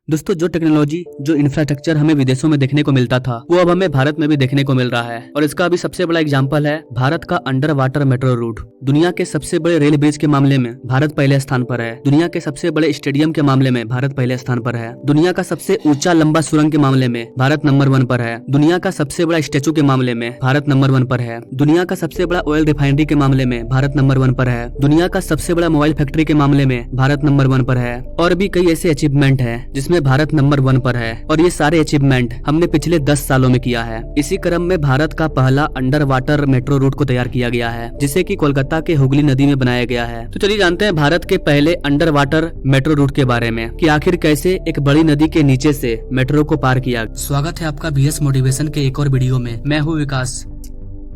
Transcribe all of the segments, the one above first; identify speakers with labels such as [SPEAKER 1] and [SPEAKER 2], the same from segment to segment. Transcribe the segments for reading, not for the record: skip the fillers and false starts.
[SPEAKER 1] दोस्तों, जो टेक्नोलॉजी, जो इंफ्रास्ट्रक्चर हमें विदेशों में देखने को मिलता था, वो अब हमें भारत में भी देखने को मिल रहा है। और इसका अभी सबसे बड़ा एग्जांपल है भारत का अंडर वाटर मेट्रो रूट। दुनिया के सबसे बड़े रेल ब्रिज के मामले में भारत पहले स्थान पर है। दुनिया के सबसे बड़े स्टेडियम के मामले में भारत पहले स्थान पर है। दुनिया का सबसे ऊंचा लंबा सुरंग के मामले में भारत नंबर 1 पर है। दुनिया का सबसे बड़ा स्टेचू के मामले में भारत नंबर 1 पर है। दुनिया का सबसे बड़ा ऑयल रिफाइनरी के मामले में भारत नंबर 1 पर है। दुनिया का सबसे बड़ा मोबाइल फैक्ट्री के मामले में भारत नंबर 1 पर है। और भी कई ऐसे अचीवमेंट है जिसमें भारत नंबर 1 पर है। और ये सारे अचीवमेंट हमने पिछले 10 सालों में किया है। इसी क्रम में भारत का पहला अंडर वाटर मेट्रो रूट को तैयार किया गया है, जिसे कि कोलकाता के हुगली नदी में बनाया गया है। तो चलिए जानते हैं भारत के पहले अंडर वाटर मेट्रो रूट के बारे में, कि आखिर कैसे एक बड़ी नदी के नीचे से मेट्रो को पार किया। स्वागत है आपका बीएस मोटिवेशन के एक और वीडियो में। मैं हूँ विकास।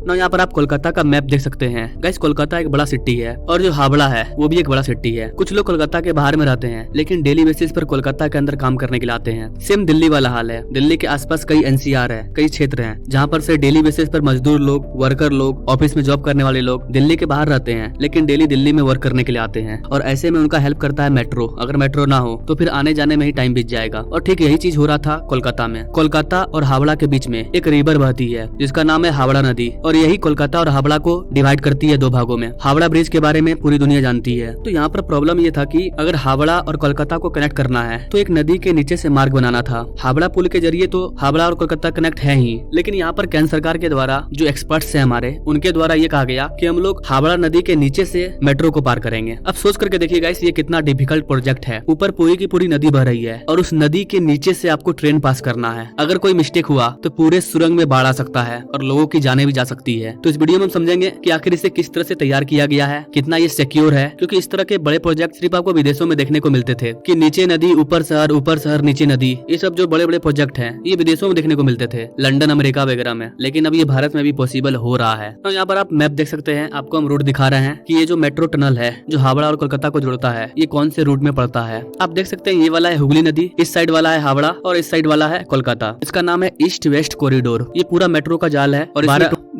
[SPEAKER 1] ना यहाँ पर आप कोलकाता का मैप देख सकते हैं। गाइस, कोलकाता एक बड़ा सिटी है और जो हावड़ा है वो भी एक बड़ा सिटी है। कुछ लोग कोलकाता के बाहर में रहते हैं, लेकिन डेली बेसिस पर कोलकाता के अंदर काम करने के लिए आते हैं। सेम दिल्ली वाला हाल है। दिल्ली के आसपास कई एनसीआर है, कई क्षेत्र हैं जहाँ पर से डेली बेसिस पर मजदूर लोग, वर्कर लोग, ऑफिस में जॉब करने वाले लोग दिल्ली के बाहर रहते हैं, लेकिन डेली दिल्ली में वर्क करने के लिए आते हैं। और ऐसे में उनका हेल्प करता है मेट्रो। अगर मेट्रो ना हो तो फिर आने जाने में ही टाइम बीत जाएगा। और ठीक यही चीज हो रहा था कोलकाता में। कोलकाता और हावड़ा के बीच में एक रिवर बहती है जिसका नाम है हावड़ा नदी, और यही कोलकाता और हावड़ा को डिवाइड करती है 2 भागों में। हावड़ा ब्रिज के बारे में पूरी दुनिया जानती है। तो यहाँ पर प्रॉब्लम ये था कि अगर हावड़ा और कोलकाता को कनेक्ट करना है तो एक नदी के नीचे से मार्ग बनाना था। हावड़ा पुल के जरिए तो हावड़ा और कोलकाता कनेक्ट है ही, लेकिन यहाँ पर केंद्र सरकार के द्वारा जो एक्सपर्ट्स हैं हमारे, उनके द्वारा ये कहा गया कि हम लोग हावड़ा नदी के नीचे से मेट्रो को पार करेंगे। अब सोच करके देखिए गाइस, ये कितना डिफिकल्ट प्रोजेक्ट है। ऊपर पूरी की पूरी नदी बह रही है और उस नदी के नीचे से आपको ट्रेन पास करना है। अगर कोई मिस्टेक हुआ तो पूरे सुरंग में बाढ़ आ सकता है और लोगों की जाने भी जा सकती है। तो इस वीडियो में हम समझेंगे कि आखिर इसे किस तरह से तैयार किया गया है, कितना ये सिक्योर है। क्योंकि इस तरह के बड़े प्रोजेक्ट सिर्फ आपको विदेशों में देखने को मिलते थे कि नीचे नदी ऊपर शहर नीचे नदी। ये सब जो बड़े बड़े प्रोजेक्ट हैं ये विदेशों में देखने को मिलते थे, लंदन, अमेरिका वगैरह में। लेकिन अब ये भारत में भी पॉसिबल हो रहा है। तो यहाँ पर आप मैप देख सकते हैं। आपको हम रूट दिखा रहे हैं कि ये जो मेट्रो टनल है जो हावड़ा और कोलकाता को जोड़ता है, ये कौन से रूट में पड़ता है। आप देख सकते हैं ये वाला है हुगली नदी, इस साइड वाला है हावड़ा और इस साइड वाला है कोलकाता। इसका नाम है ईस्ट वेस्ट कॉरिडोर। ये पूरा मेट्रो का जाल है और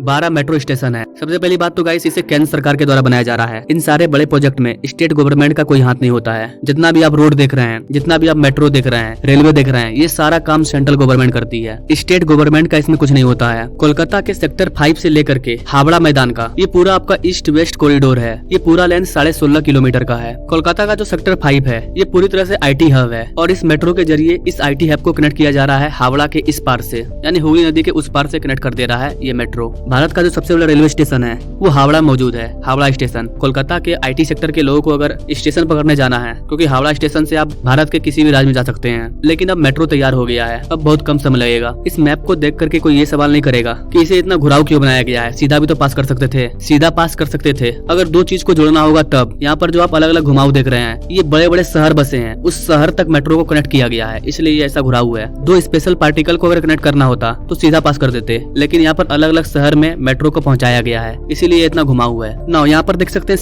[SPEAKER 1] 12 मेट्रो स्टेशन है। सबसे पहली बात तो गाइस, इसे केंद्र सरकार के द्वारा बनाया जा रहा है। इन सारे बड़े प्रोजेक्ट में स्टेट गवर्नमेंट का कोई हाथ नहीं होता है। जितना भी आप रोड देख रहे हैं, जितना भी आप मेट्रो देख रहे हैं, रेलवे देख रहे हैं, ये सारा काम सेंट्रल गवर्नमेंट करती है। स्टेट गवर्नमेंट का इसमें कुछ नहीं होता है। कोलकाता के सेक्टर 5 से लेकर के हावड़ा मैदान का ये पूरा आपका ईस्ट वेस्ट कॉरिडोर है। ये पूरा लेंथ 16.5 किलोमीटर का है। कोलकाता का जो सेक्टर 5 है ये पूरी तरह से IT हब है और इस मेट्रो के जरिए इस IT हब को कनेक्ट किया जा रहा है हावड़ा के इस पार से, यानी हुगली नदी के उस पार से कनेक्ट कर दे रहा है ये मेट्रो। भारत का जो सबसे बड़ा रेलवे स्टेशन है वो हावड़ा मौजूद है, हावड़ा स्टेशन। कोलकाता के IT सेक्टर के लोगों को अगर स्टेशन पकड़ने जाना है, क्योंकि हावड़ा स्टेशन से आप भारत के किसी भी राज्य में जा सकते हैं, लेकिन अब मेट्रो तैयार हो गया है, अब बहुत कम समय लगेगा। इस मैप को देख करके कोई ये सवाल नहीं करेगा कि इसे इतना घुराव क्यों बनाया गया है। सीधा भी तो पास कर सकते थे, सीधा पास कर सकते थे। अगर 2 चीज को जोड़ना होगा तब। यहाँ पर जो आप अलग अलग घुमाव देख रहे हैं, ये बड़े बड़े शहर बसे हैं, उस शहर तक मेट्रो को कनेक्ट किया गया है, इसलिए ये ऐसा घुराव है। 2 स्पेशल पार्टिकल को अगर कनेक्ट करना होता तो सीधा पास कर देते, लेकिन यहाँ पर अलग अलग शहर में मेट्रो को पहुंचाया गया है, इसीलिए इतना घुमाव है ना। यहाँ पर देख सकते हैं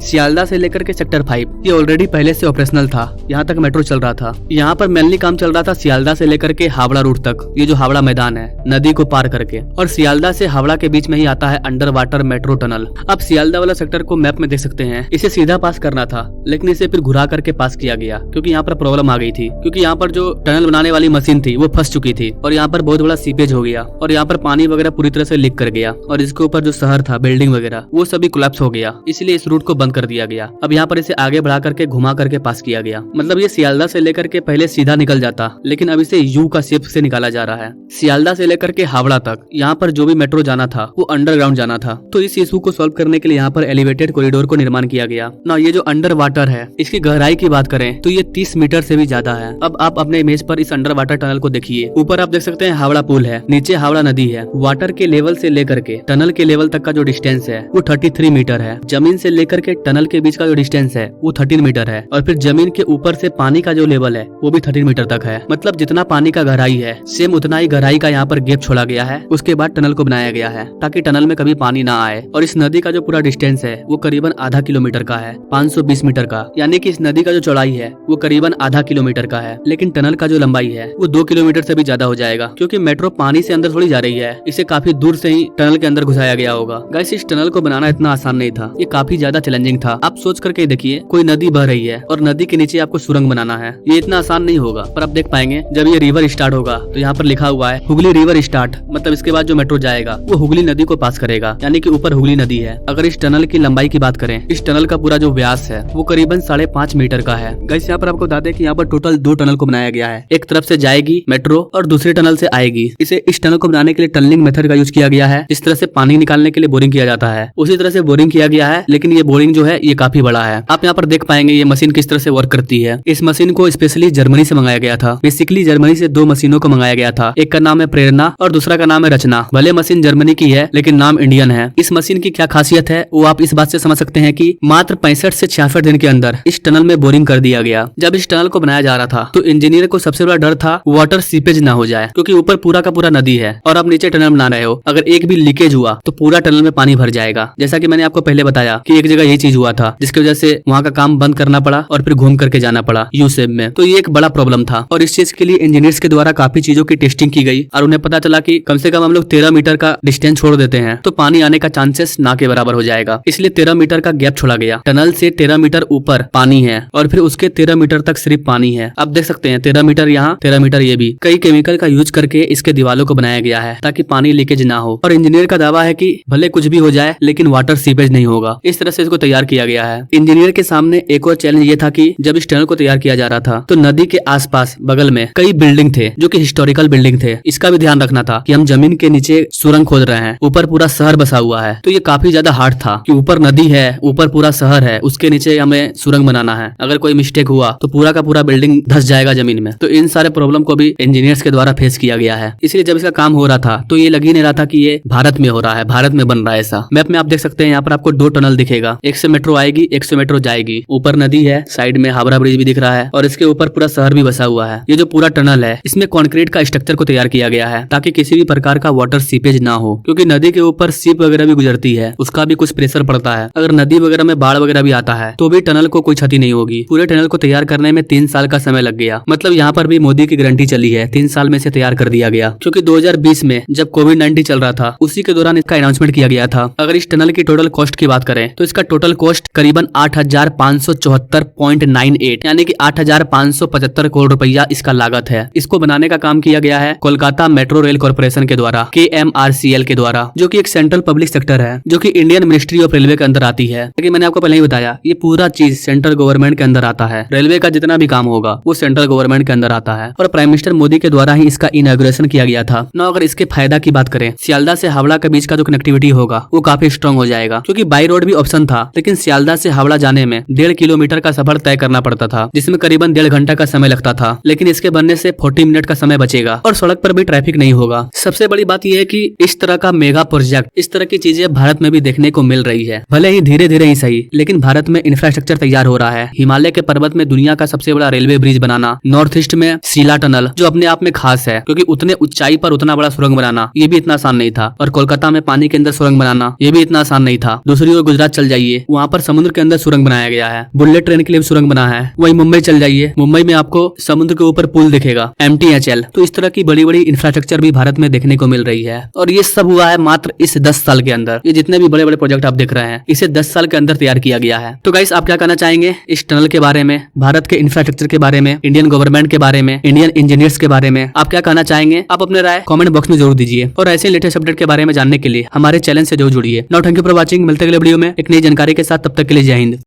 [SPEAKER 1] सियालदा से लेकर के सेक्टर 5 ये ऑलरेडी पहले से ऑपरेशनल था। यहाँ तक मेट्रो चल रहा था। यहाँ पर मेनली काम चल रहा था सियालदा से लेकर के हावड़ा रूट तक, ये जो हावड़ा मैदान है नदी को पार करके। और सियालदा से हावड़ा के बीच में ही आता है अंडर वाटर मेट्रो टनल। अब सियालदा वाला सेक्टर को मैप में देख सकते हैं। इसे सीधा पास करना था, लेकिन इसे फिर घुरा करके पास किया गया, क्योंकि यहाँ पर प्रॉब्लम आ गई थी। क्योंकि यहाँ पर जो टनल बनाने वाली मशीन थी वो फंस चुकी थी और यहाँ पर बहुत बड़ा सीपेज हो गया और यहाँ पर पानी वगैरह पूरी तरह से लीक कर गया और इसके ऊपर जो शहर था, बिल्डिंग वगैरह, वो सभी कोलैप्स हो गया। इसलिए इस रूट को बंद कर दिया गया। अब यहाँ पर इसे आगे बढ़ा करके घुमा करके पास किया गया। मतलब ये सियालदा से लेकर के पहले सीधा निकल जाता, लेकिन अब इसे यू का शेप से निकाला जा रहा है। सियालदा से लेकर के हावड़ा तक यहाँ पर जो भी मेट्रो जाना था वो अंडरग्राउंड जाना था। तो इस इशू को सॉल्व करने के लिए यहाँ पर एलिवेटेड कॉरिडोर को निर्माण किया गया ना। ये जो अंडर वाटर है, इसकी गहराई की बात करें तो ये 30 मीटर से भी ज्यादा है। अब आप अपने इमेज पर इस अंडर वाटर टनल को देखिए। ऊपर आप देख सकते हैं हावड़ा पुल है, नीचे हावड़ा नदी है। वाटर के लेवल से लेकर के टनल के लेवल तक का जो डिस्टेंस है वो 33 मीटर है। जमीन से लेकर के टनल के बीच का जो डिस्टेंस है वो 13 मीटर है। और फिर जमीन के ऊपर से पानी का जो लेवल है वो भी 13 मीटर तक है। मतलब जितना पानी का गहराई है, सेम उतना ही गहराई का यहाँ पर गैप छोड़ा गया है। उसके बाद टनल को बनाया गया है ताकि टनल में कभी पानी ना आए। और इस नदी का जो पूरा डिस्टेंस है वो करीबन आधा किलोमीटर का है, 520 मीटर का। यानी कि इस नदी का जो चौड़ाई है वो करीबन आधा किलोमीटर का है। लेकिन टनल का जो लंबाई है वो 2 किलोमीटर से भी ज्यादा हो जाएगा, क्योंकि मेट्रो पानी से अंदर थोड़ी जा रही है, इसे काफी दूर से ही टनल के अंदर घुसाया गया होगा। गाइस इस टनल को बनाना इतना आसान नहीं था, ये काफी ज्यादा चैलेंजिंग था। आप सोच करके देखिए, कोई नदी बह रही है और नदी के नीचे आपको सुरंग बनाना है, ये इतना आसान नहीं होगा। पर आप देख पाएंगे जब ये रिवर स्टार्ट होगा तो यहाँ पर लिखा हुआ है हुगली रिवर स्टार्ट, मतलब इसके बाद जो मेट्रो जाएगा वो हुगली नदी को पास करेगा, यानी कि ऊपर हुगली नदी है। अगर इस टनल की लंबाई की बात करें, इस टनल का पूरा जो व्यास है वो करीबन 5.5 मीटर का है। गाइस यहाँ पर आपको बता दें कि यहाँ पर टोटल 2 टनल को बनाया गया है, एक तरफ से जाएगी मेट्रो और दूसरे टनल से आएगी। इसे इस टनल को बनाने के लिए टनलिंग मेथड का यूज किया गया है। इस तरह से पानी निकालने के लिए बोरिंग किया जाता है, उसी तरह से बोरिंग किया गया है, लेकिन ये बोरिंग जो है ये काफी बड़ा है। आप यहाँ पर देख पाएंगे ये मशीन किस तरह से वर्क करती है। इस मशीन को स्पेशली जर्मनी से मंगाया गया था। बेसिकली जर्मनी से 2 मशीनों को मंगाया गया था, एक का नाम है प्रेरणा और दूसरा का नाम है रचना। भले मशीन जर्मनी की है लेकिन नाम इंडियन है। इस मशीन की क्या खासियत है वो आप इस बात से समझ सकते हैं कि मात्र 65 से 66 दिन के अंदर इस टनल में बोरिंग कर दिया गया। जब इस टनल को बनाया जा रहा था तो इंजीनियर को सबसे बड़ा डर था वाटर सीपेज ना हो जाए, क्योंकि ऊपर पूरा का पूरा नदी है और आप नीचे टनल बना रहे हो। अगर एक भी लीकेज हुआ तो पूरा टनल में पानी भर जाएगा। जैसा कि मैंने आपको पहले बताया कि एक जगह यही चीज हुआ था, जिसकी वजह से वहाँ का काम बंद करना पड़ा और फिर घूम करके जाना पड़ा यू शेप में। तो ये एक बड़ा प्रॉब्लम था और इस चीज के लिए इंजीनियर्स के द्वारा काफी चीजों की टेस्टिंग की गई और उन्हें पता चला कि कम से कम हम लोग 13 मीटर का डिस्टेंस छोड़ देते हैं तो पानी आने का चांसेस ना के बराबर हो जाएगा। इसलिए 13 मीटर का गैप छोड़ा गया। टनल से 13 मीटर ऊपर पानी है और फिर उसके 13 मीटर तक सिर्फ पानी है। आप देख सकते हैं 13 मीटर यहाँ, 13 मीटर ये भी। कई केमिकल का यूज करके इसके दीवारों को बनाया गया है ताकि पानी लीकेज ना हो। और इंजीनियर का दावा है कि भले कुछ भी हो जाए लेकिन वाटर सीपेज नहीं होगा। इस तरह से इसको तैयार किया गया है। इंजीनियर के सामने एक और चैलेंज ये था कि जब इस टनल को तैयार किया जा रहा था तो नदी के आसपास बगल में कई बिल्डिंग थे जो कि हिस्टोरिकल बिल्डिंग थे। इसका भी ध्यान रखना था कि हम जमीन के नीचे सुरंग खोद रहे हैं, ऊपर पूरा शहर बसा हुआ है। तो ये काफी ज्यादा हार्ड था कि ऊपर नदी है, ऊपर पूरा शहर है, उसके नीचे हमें सुरंग बनाना है। अगर कोई मिस्टेक हुआ तो पूरा का पूरा बिल्डिंग धस जाएगा जमीन में। तो इन सारे प्रॉब्लम को भी इंजीनियर्स के द्वारा फेस किया गया है। इसलिए जब इसका काम हो रहा था तो ये लग ही नहीं रहा था कि ये भारत में हो रहा है, भारत में बन रहा है। ऐसा मैप में आप देख सकते हैं, यहाँ पर आपको 2 टनल दिखेगा, एक से मेट्रो आएगी, एक से मेट्रो जाएगी। ऊपर नदी है, साइड में हावड़ा ब्रिज भी दिख रहा है और इसके ऊपर पूरा शहर भी बसा हुआ है। ये जो पूरा टनल है इसमें कंक्रीट का स्ट्रक्चर को तैयार किया गया है ताकि किसी भी प्रकार का वाटर सीपेज ना हो, क्योंकि नदी के ऊपर शिप वगैरह भी गुजरती है, उसका भी कुछ प्रेशर पड़ता है। अगर नदी वगैरह में बाढ़ वगैरह भी आता है तो भी टनल को कोई क्षति नहीं होगी। पूरे टनल को तैयार करने में 3 साल का समय लग गया। मतलब यहाँ पर भी मोदी की गारंटी चली है, 3 साल में से तैयार कर दिया गया। क्योंकि 2020 में जब कोविड-19 चल रहा था उसी के दौरान इसका अनाउंसमेंट किया गया था। अगर इस टनल की टोटल कॉस्ट की बात करें तो इसका टोटल कॉस्ट करीबन 8,574.98 यानी कि 8,575 करोड़ रुपया इसका लागत है। इसको बनाने का काम किया गया है कोलकाता मेट्रो रेल कॉर्पोरेशन के द्वारा, KMRCL के द्वारा, जो कि एक सेंट्रल पब्लिक सेक्टर है जो कि इंडियन मिनिस्ट्री ऑफ रेलवे के अंदर आती है। लेकिन मैंने आपको पहले ही बताया ये पूरा चीज सेंट्रल गवर्नमेंट के अंदर आता है। रेलवे का जितना भी काम होगा वो सेंट्रल गवर्नमेंट के अंदर आता है और प्राइम मिनिस्टर मोदी के द्वारा ही इसका इनॉग्रेशन किया गया था। ना अगर इसके फायदा की बात करें, सियालदह से हावड़ा के बीच का जो कनेक्टिविटी होगा वो काफी स्ट्रॉन्ग हो जाएगा, क्योंकि बाई रोड भी ऑप्शन था लेकिन सियालदह से हावड़ा जाने में 1.5 किलोमीटर का सफर तय करना पड़ता था, जिसमें करीबन 1.5 घंटा का समय लगता था। लेकिन इसके बनने से 40 मिनट का समय बचेगा और सड़क पर भी ट्रैफिक नहीं होगा। सबसे बड़ी बात यह है कि इस तरह का मेगा प्रोजेक्ट, इस तरह की चीजें भारत में भी देखने को मिल रही है। भले ही धीरे धीरे ही सही, लेकिन भारत में इंफ्रास्ट्रक्चर तैयार हो रहा है। हिमालय के पर्वत में दुनिया का सबसे बड़ा रेलवे ब्रिज बनाना, नॉर्थ ईस्ट में सीला टनल जो अपने आप में खास है, क्योंकि उतने ऊंचाई पर उतना बड़ा सुरंग बनाना ये भी इतना आसान नहीं था। और कोलकाता में पानी के अंदर सुरंग बनाना ये भी इतना आसान नहीं था। दूसरी ओर गुजरात चल जाइए, वहाँ पर समुद्र के अंदर सुरंग बनाया गया है। बुलेट ट्रेन के लिए सुरंग बना है। वही मुंबई चल जाइए, मुंबई में आपको समुद्र के ऊपर पुल दिखेगा, MTHL। तो इस तरह की बड़ी बड़ी इंफ्रास्ट्रक्चर भी भारत में देखने को मिल रही है और ये सब हुआ है मात्र इस 10 साल के अंदर। ये जितने भी बड़े बड़े प्रोजेक्ट आप देख रहे हैं इसे 10 साल के अंदर तैयार किया गया है। तो गाइस आप क्या कहना चाहेंगे इस टनल के बारे में, भारत के इंफ्रास्ट्रक्चर के बारे में, इंडियन गवर्नमेंट के बारे में, इंडियन इंजीनियर्स के बारे में आप क्या कहना चाहेंगे? आप अपने राय कमेंट बॉक्स में जरूर दीजिए और ऐसे लेटेस्ट अपडेट के बारे में जानने के लिए हमारे चैनल से जरूर जुड़िए। Now thank you for watching. मिलते अगले वीडियो में एक नई जानकारी के साथ, तब तक के लिए जय हिंद।